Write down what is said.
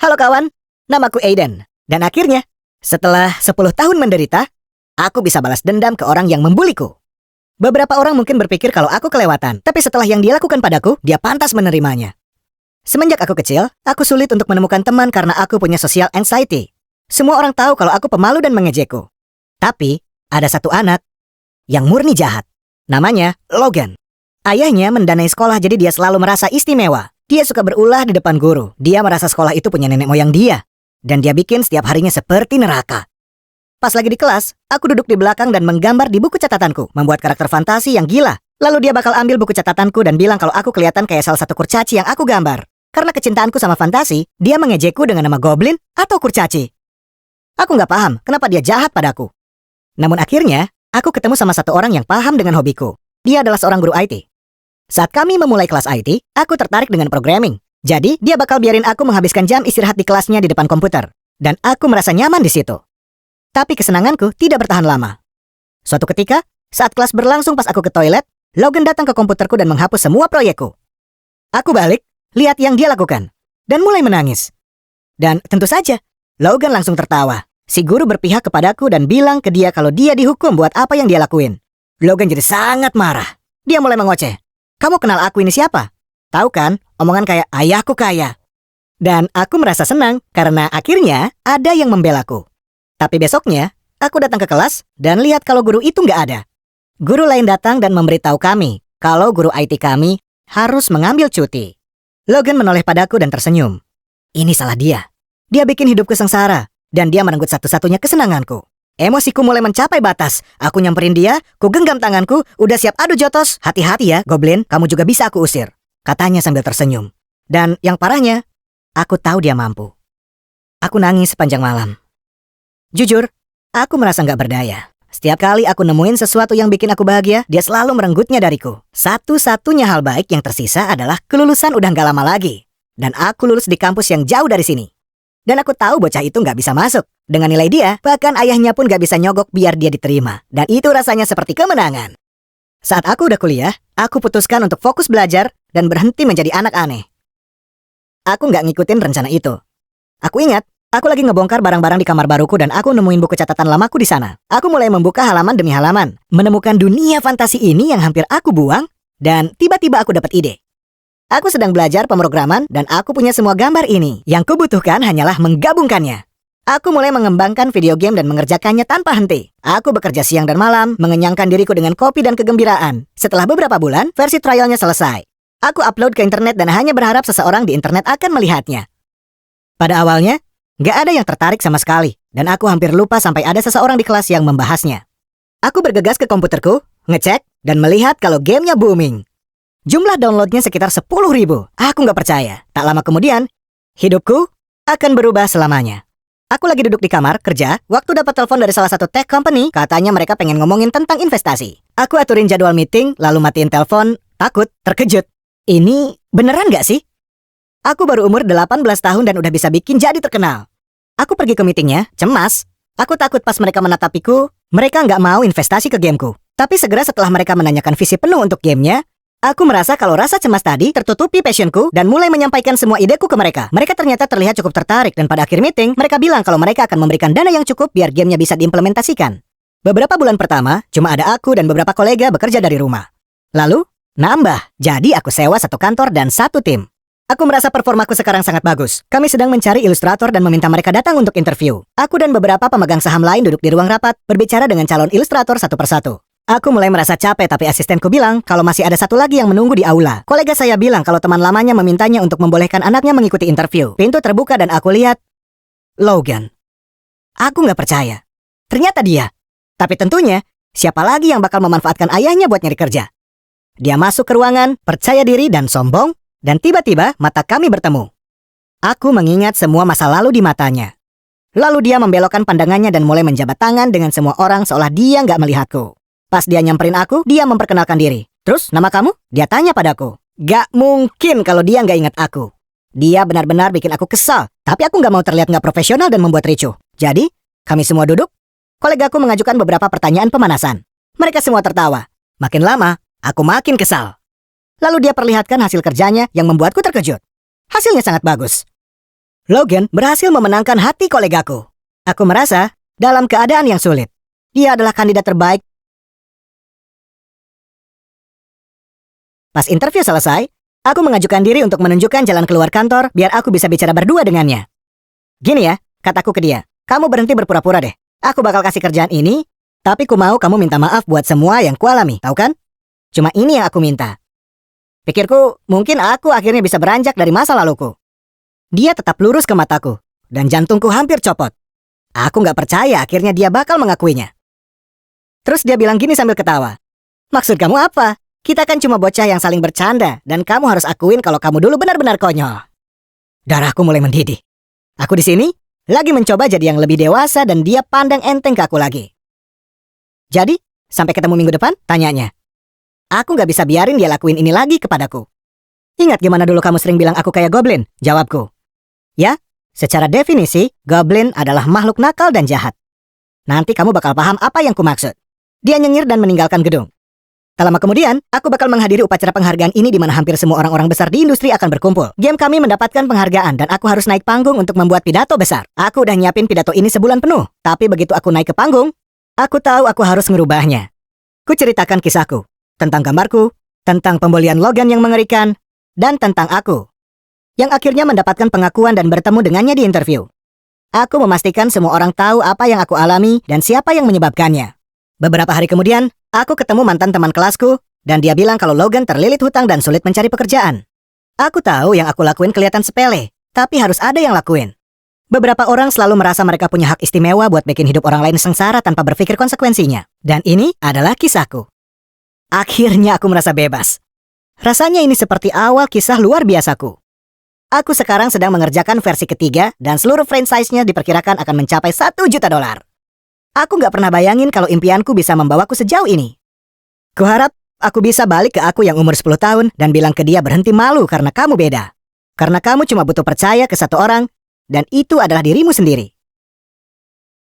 Halo kawan, namaku Aiden. Dan akhirnya, setelah 10 tahun menderita, aku bisa balas dendam ke orang yang membuliku. Beberapa orang mungkin berpikir kalau aku kelewatan, tapi setelah yang dia lakukan padaku, dia pantas menerimanya. Semenjak aku kecil, aku sulit untuk menemukan teman karena aku punya social anxiety. Semua orang tahu kalau aku pemalu dan mengejekku. Tapi, ada satu anak yang murni jahat. Namanya Logan. Ayahnya mendanai sekolah jadi dia selalu merasa istimewa. Dia suka berulah di depan guru. Dia merasa sekolah itu punya nenek moyang dia. Dan dia bikin setiap harinya seperti neraka. Pas lagi di kelas, aku duduk di belakang dan menggambar di buku catatanku, membuat karakter fantasi yang gila. Lalu dia bakal ambil buku catatanku dan bilang kalau aku kelihatan kayak salah satu kurcaci yang aku gambar. Karena kecintaanku sama fantasi, dia mengejekku dengan nama goblin atau kurcaci. Aku nggak paham kenapa dia jahat padaku. Namun akhirnya, aku ketemu sama satu orang yang paham dengan hobiku. Dia adalah seorang guru IT. Saat kami memulai kelas IT, aku tertarik dengan programming. Jadi, dia bakal biarin aku menghabiskan jam istirahat di kelasnya di depan komputer. Dan aku merasa nyaman di situ. Tapi kesenanganku tidak bertahan lama. Suatu ketika, saat kelas berlangsung pas aku ke toilet, Logan datang ke komputerku dan menghapus semua proyekku. Aku balik, lihat yang dia lakukan, dan mulai menangis. Dan tentu saja, Logan langsung tertawa. Si guru berpihak kepadaku dan bilang ke dia kalau dia dihukum buat apa yang dia lakuin. Logan jadi sangat marah. Dia mulai mengoceh. Kamu kenal aku ini siapa? Tahu kan, omongan kayak ayahku kaya. Dan aku merasa senang karena akhirnya ada yang membelaku. Tapi besoknya, aku datang ke kelas dan lihat kalau guru itu nggak ada. Guru lain datang dan memberitahu kami kalau guru IT kami harus mengambil cuti. Logan menoleh padaku dan tersenyum. Ini salah dia. Dia bikin hidupku sengsara dan dia merenggut satu-satunya kesenanganku. Emosiku mulai mencapai batas. Aku nyamperin dia, ku genggam tanganku, udah siap adu jotos. Hati-hati ya, Goblin, kamu juga bisa aku usir. Katanya sambil tersenyum. Dan yang parahnya, aku tahu dia mampu. Aku nangis sepanjang malam. Jujur, aku merasa nggak berdaya. Setiap kali aku nemuin sesuatu yang bikin aku bahagia, dia selalu merenggutnya dariku. Satu-satunya hal baik yang tersisa adalah kelulusan udah nggak lama lagi. Dan aku lulus di kampus yang jauh dari sini. Dan aku tahu bocah itu nggak bisa masuk. Dengan nilai dia, bahkan ayahnya pun nggak bisa nyogok biar dia diterima. Dan itu rasanya seperti kemenangan. Saat aku udah kuliah, aku putuskan untuk fokus belajar dan berhenti menjadi anak aneh. Aku nggak ngikutin rencana itu. Aku ingat, aku lagi ngebongkar barang-barang di kamar baruku dan aku nemuin buku catatan lamaku di sana. Aku mulai membuka halaman demi halaman, menemukan dunia fantasi ini yang hampir aku buang, dan tiba-tiba aku dapat ide. Aku sedang belajar pemrograman dan aku punya semua gambar ini. Yang kubutuhkan hanyalah menggabungkannya. Aku mulai mengembangkan video game dan mengerjakannya tanpa henti. Aku bekerja siang dan malam, mengenyangkan diriku dengan kopi dan kegembiraan. Setelah beberapa bulan, versi trialnya selesai. Aku upload ke internet dan hanya berharap seseorang di internet akan melihatnya. Pada awalnya, nggak ada yang tertarik sama sekali. Dan aku hampir lupa sampai ada seseorang di kelas yang membahasnya. Aku bergegas ke komputerku, ngecek, dan melihat kalau gamenya booming. Jumlah downloadnya sekitar 10.000. Aku nggak percaya. Tak lama kemudian, hidupku akan berubah selamanya. Aku lagi duduk di kamar kerja, waktu dapat telepon dari salah satu tech company, katanya mereka pengen ngomongin tentang investasi. Aku aturin jadwal meeting, lalu matiin telepon, takut, terkejut. Ini beneran nggak sih? Aku baru umur 18 tahun dan udah bisa bikin jadi terkenal. Aku pergi ke meetingnya, cemas. Aku takut pas mereka menatapiku, mereka nggak mau investasi ke gameku. Tapi segera setelah mereka menanyakan visi penuh untuk gamenya, aku merasa kalau rasa cemas tadi tertutupi passionku dan mulai menyampaikan semua ideku ke mereka. Mereka ternyata terlihat cukup tertarik dan pada akhir meeting, mereka bilang kalau mereka akan memberikan dana yang cukup biar gamenya bisa diimplementasikan. Beberapa bulan pertama, cuma ada aku dan beberapa kolega bekerja dari rumah. Lalu, nambah. Jadi aku sewa satu kantor dan satu tim. Aku merasa performaku sekarang sangat bagus. Kami sedang mencari ilustrator dan meminta mereka datang untuk interview. Aku dan beberapa pemegang saham lain duduk di ruang rapat, berbicara dengan calon ilustrator satu persatu. Aku mulai merasa capek tapi asistenku bilang kalau masih ada satu lagi yang menunggu di aula. Kolega saya bilang kalau teman lamanya memintanya untuk membolehkan anaknya mengikuti interview. Pintu terbuka dan aku lihat Logan. Aku nggak percaya. Ternyata dia. Tapi tentunya, siapa lagi yang bakal memanfaatkan ayahnya buat nyari kerja? Dia masuk ke ruangan, percaya diri dan sombong, dan tiba-tiba mata kami bertemu. Aku mengingat semua masa lalu di matanya. Lalu dia membelokkan pandangannya dan mulai menjabat tangan dengan semua orang seolah dia nggak melihatku. Pas dia nyamperin aku, dia memperkenalkan diri. Terus, nama kamu? Dia tanya padaku. Gak mungkin kalau dia nggak ingat aku. Dia benar-benar bikin aku kesal. Tapi aku nggak mau terlihat nggak profesional dan membuat ricuh. Jadi, kami semua duduk. Kolegaku mengajukan beberapa pertanyaan pemanasan. Mereka semua tertawa. Makin lama, aku makin kesal. Lalu dia perlihatkan hasil kerjanya yang membuatku terkejut. Hasilnya sangat bagus. Logan berhasil memenangkan hati kolegaku. Aku merasa dalam keadaan yang sulit. Dia adalah kandidat terbaik. Pas interview selesai, aku mengajukan diri untuk menunjukkan jalan keluar kantor biar aku bisa bicara berdua dengannya. Gini ya, kataku ke dia, kamu berhenti berpura-pura deh. Aku bakal kasih kerjaan ini, tapi ku mau kamu minta maaf buat semua yang kualami, tahu kan? Cuma ini yang aku minta. Pikirku, mungkin aku akhirnya bisa beranjak dari masa laluku. Dia tetap lurus ke mataku, dan jantungku hampir copot. Aku nggak percaya akhirnya dia bakal mengakuinya. Terus dia bilang gini sambil ketawa. Maksud kamu apa? Kita kan cuma bocah yang saling bercanda, dan kamu harus akuin kalau kamu dulu benar-benar konyol. Darahku mulai mendidih. Aku di sini lagi mencoba jadi yang lebih dewasa dan dia pandang enteng ke aku lagi. Jadi, sampai ketemu minggu depan? Tanyanya. Aku nggak bisa biarin dia lakuin ini lagi kepadaku. Ingat gimana dulu kamu sering bilang aku kayak goblin? Jawabku. Ya, secara definisi, goblin adalah makhluk nakal dan jahat. Nanti kamu bakal paham apa yang kumaksud. Dia nyengir dan meninggalkan gedung. Tak lama kemudian, aku bakal menghadiri upacara penghargaan ini di mana hampir semua orang-orang besar di industri akan berkumpul. Game kami mendapatkan penghargaan dan aku harus naik panggung untuk membuat pidato besar. Aku udah nyiapin pidato ini sebulan penuh, tapi begitu aku naik ke panggung, aku tahu aku harus ngerubahnya. Ku ceritakan kisahku, tentang gambarku, tentang pembolian Logan yang mengerikan, dan tentang aku, yang akhirnya mendapatkan pengakuan dan bertemu dengannya di interview. Aku memastikan semua orang tahu apa yang aku alami dan siapa yang menyebabkannya. Beberapa hari kemudian, aku ketemu mantan teman kelasku, dan dia bilang kalau Logan terlilit hutang dan sulit mencari pekerjaan. Aku tahu yang aku lakuin kelihatan sepele, tapi harus ada yang lakuin. Beberapa orang selalu merasa mereka punya hak istimewa buat bikin hidup orang lain sengsara tanpa berpikir konsekuensinya. Dan ini adalah kisahku. Akhirnya aku merasa bebas. Rasanya ini seperti awal kisah luar biasaku. Aku sekarang sedang mengerjakan versi ketiga dan seluruh franchise-nya diperkirakan akan mencapai $1 juta. Aku nggak pernah bayangin kalau impianku bisa membawaku sejauh ini. Kuharap aku bisa balik ke aku yang umur 10 tahun dan bilang ke dia berhenti malu karena kamu beda. Karena kamu cuma butuh percaya ke satu orang, dan itu adalah dirimu sendiri.